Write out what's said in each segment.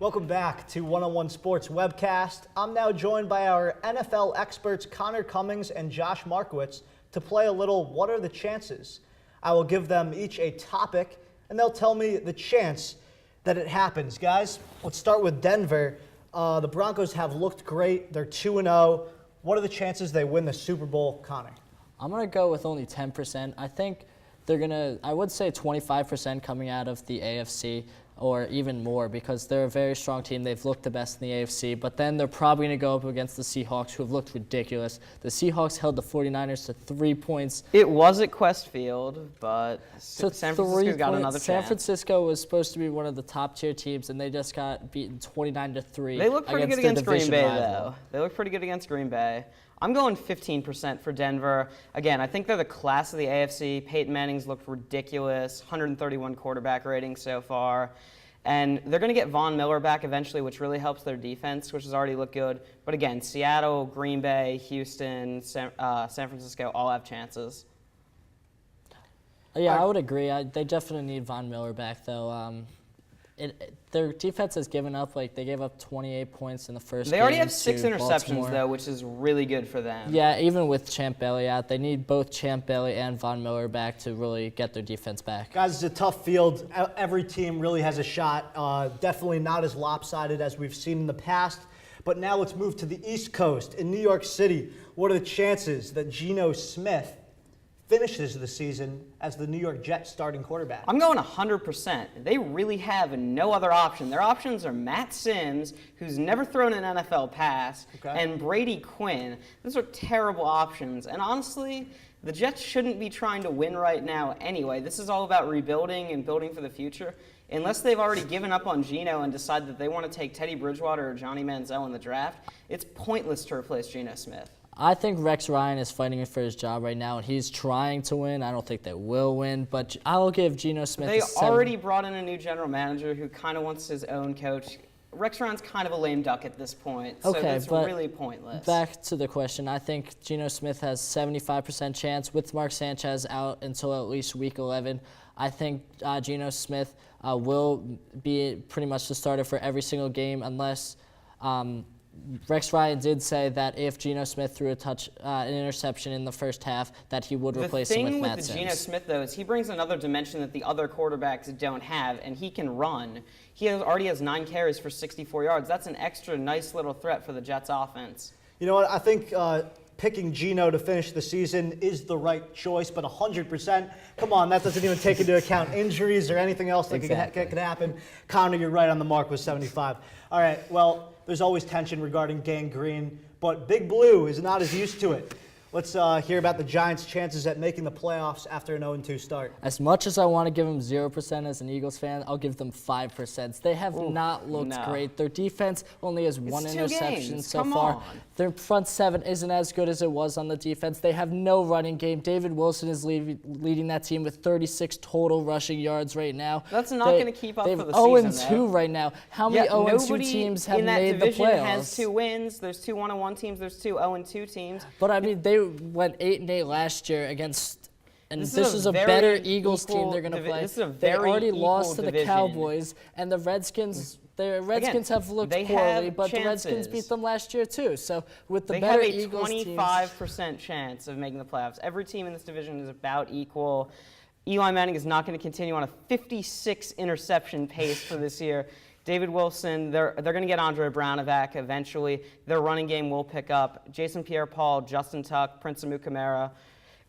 Welcome back to One-on-One Sports Webcast. I'm now joined by our NFL experts Connor Cummings and Josh Markowitz to play a little What Are the Chances? I will give them each a topic, and they'll tell me the chance that it happens. Guys, let's start with Denver. The Broncos have looked great. They're 2-0. What are the chances they win the Super Bowl, Connor? I'm going to go with only 10%. I think they're going to, I would say 25% coming out of the AFC or even more because they're a very strong team. They've looked the best in the AFC, but then they're probably going to go up against the Seahawks, who have looked ridiculous. The Seahawks held the 49ers to 3 points. It was at Quest Field, but San Francisco got another chance. San Francisco was supposed to be one of the top-tier teams, and they just got beaten 29-3. They look pretty good against Green Bay, though. They look pretty good against Green Bay. I'm going 15% for Denver. Again, I think they're the class of the AFC. Peyton Manning's looked ridiculous, 131 quarterback rating so far. And they're going to get Von Miller back eventually, which really helps their defense, which has already looked good. But again, Seattle, Green Bay, Houston, San Francisco all have chances. Yeah, I would agree. They definitely need Von Miller back, though. Their defense has given up. Like, they gave up 28 points in the first game. They already have 6 interceptions, Baltimore, though, which is really good for them. Yeah, even with Champ Bailey out, they need both Champ Bailey and Von Miller back to really get their defense back. Guys, it's a tough field. Every team really has a shot. Definitely not as lopsided as we've seen in the past. But now let's move to the East Coast. In New York City, what are the chances that Geno Smith finishes the season as the New York Jets starting quarterback? I'm going 100%. They really have no other option. Their options are Matt Sims, who's never thrown an NFL pass, and Brady Quinn. Those are terrible options. And honestly, the Jets shouldn't be trying to win right now anyway. This is all about rebuilding and building for the future. Unless they've already given up on Geno and decide that they want to take Teddy Bridgewater or Johnny Manziel in the draft, it's pointless to replace Geno Smith. I think Rex Ryan is fighting for his job right now, and he's trying to win. I don't think they will win, but I'll give Geno Smith They already brought in a new general manager who kind of wants his own coach. Rex Ryan's kind of a lame duck at this point, so it's really pointless. Back to the question, I think Geno Smith has 75% chance with Mark Sanchez out until at least week 11. I think Geno Smith will be pretty much the starter for every single game unless Rex Ryan did say that if Geno Smith threw an interception in the first half, that he would replace him with Matt Sims. The thing with Geno Smith, though, is he brings another dimension that the other quarterbacks don't have, and he can run. He already has 9 carries for 64 yards. That's an extra nice little threat for the Jets' offense. You know what? I think picking Geno to finish the season is the right choice, but 100%, come on, that doesn't even take into account injuries or anything else that could happen. Connor, you're right on the mark with 75. All right, well, there's always tension regarding Gang Green, but Big Blue is not as used to it. Let's hear about the Giants' chances at making the playoffs after an 0-2 start. As much as I want to give them 0% as an Eagles fan, I'll give them 5%. They have not looked great. Their defense only has 1 interception so far. Their front 7 isn't as good as it was on the defense. They have no running game. David Wilson is leading that team with 36 total rushing yards right now. That's not going to keep up for the season, They're 0-2 right now. How many 0-2 teams have made the playoffs? Nobody in that division has 2 wins. There's 2 1-1 teams. There's 2 0-2 teams. But, I mean, they went 8-8 last year against, and this is a better Eagles team they're going to play. This is a very they already lost to the division. Cowboys, and the Redskins. The Redskins have looked poorly, but the Redskins beat them last year too. So with the better Eagles teams, they have a 25% chance of making the playoffs. Every team in this division is about equal. Eli Manning is not going to continue on a 56 interception pace for this year. David Wilson, they're going to get Andre Brown back eventually. Their running game will pick up. Jason Pierre-Paul, Justin Tuck, Prince Amukamara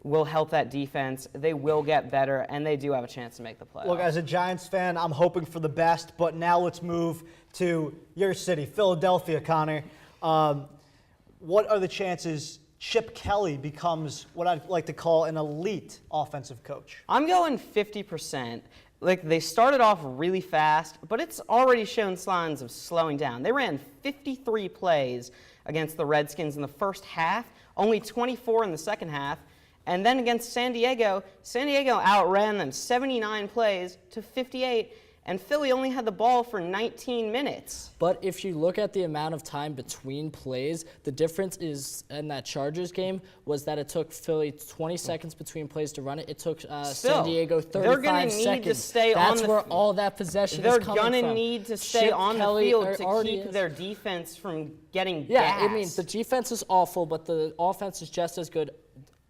will help that defense. They will get better, and they do have a chance to make the playoffs. Look, as a Giants fan, I'm hoping for the best, but now let's move to your city, Philadelphia, Connor. What are the chances Chip Kelly becomes what I'd like to call an elite offensive coach? I'm going 50%. Like, they started off really fast, but it's already shown signs of slowing down. They ran 53 plays against the Redskins in the first half, only 24 in the second half. And then against San Diego outran them 79 plays to 58. and Philly only had the ball for 19 minutes. But if you look at the amount of time between plays, the difference is in that Chargers game was that it took Philly 20 seconds between plays to run it. It took San Diego 35 seconds. Need to stay That's on where all that possession is coming from. They're going to need to stay on the field to keep their defense from getting gassed. I mean, the defense is awful, but the offense is just as good.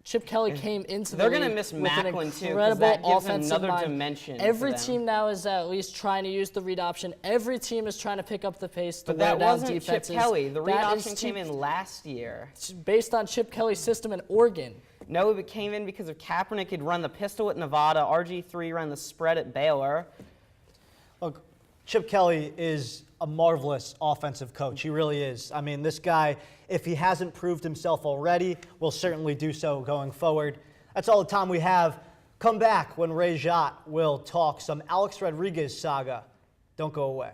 Chip Kelly came into the league going to miss with Macklin an too, incredible that gives offensive another mind. dimension. Every team now is at least trying to use the read option. Every team is trying to pick up the pace to but wear that down wasn't defenses. Chip Kelly. The read That option came in last year. Based on Chip Kelly's system in Oregon. No, it came in because of Kaepernick had run the pistol at Nevada. RG3 ran the spread at Baylor. Look, Chip Kelly is a marvelous offensive coach. He really is. I mean, this guy, if he hasn't proved himself already, will certainly do so going forward. That's all the time we have. Come back when Ray Jott will talk some Alex Rodriguez saga. Don't go away.